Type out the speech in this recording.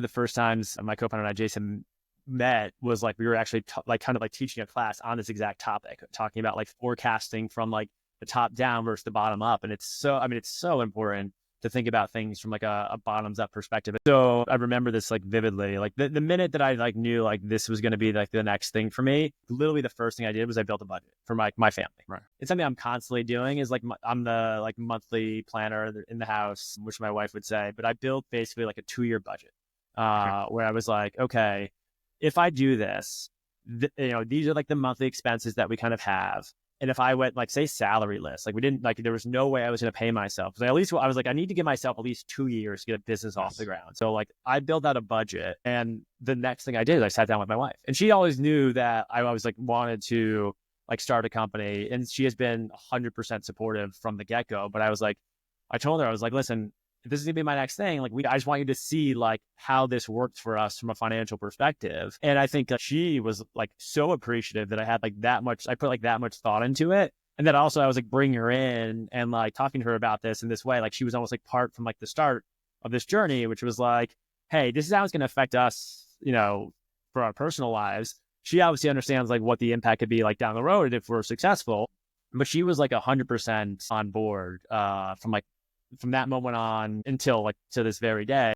the first times my co-founder and I, Jason, met was like, we were actually kind of like teaching a class on this exact topic, talking about like forecasting from like the top down versus the bottom up. And it's so important to think about things from like a bottoms up perspective. So I remember this like vividly, like the minute that I like knew like this was going to be like the next thing for me, literally the first thing I did was I built a budget for my family. Right. It's something I'm constantly doing is like, I'm the like monthly planner in the house, which my wife would say, but I built basically like a 2-year budget where I was like, okay, if I do this, these are like the monthly expenses that we kind of have. And if I went like, say, salary list, like we didn't, like there was no way I was going to pay myself. Because I was like, I need to give myself at least 2 years to get a business off the ground. So like I built out a budget, and the next thing I did is I sat down with my wife, and she always knew that I was like wanted to like start a company, and she has been 100% supportive from the get-go. But I told her, I was like, listen, if this is gonna be my next thing, like I just want you to see like how this works for us from a financial perspective. And I think she was like so appreciative that I had like that much, I put like that much thought into it. And then also I was like bringing her in and like talking to her about this in this way. Like she was almost like part from like the start of this journey, which was like, hey, this is how it's going to affect us, for our personal lives. She obviously understands like what the impact could be like down the road if we're successful, but she was like 100% on board from that moment on until like to this very day.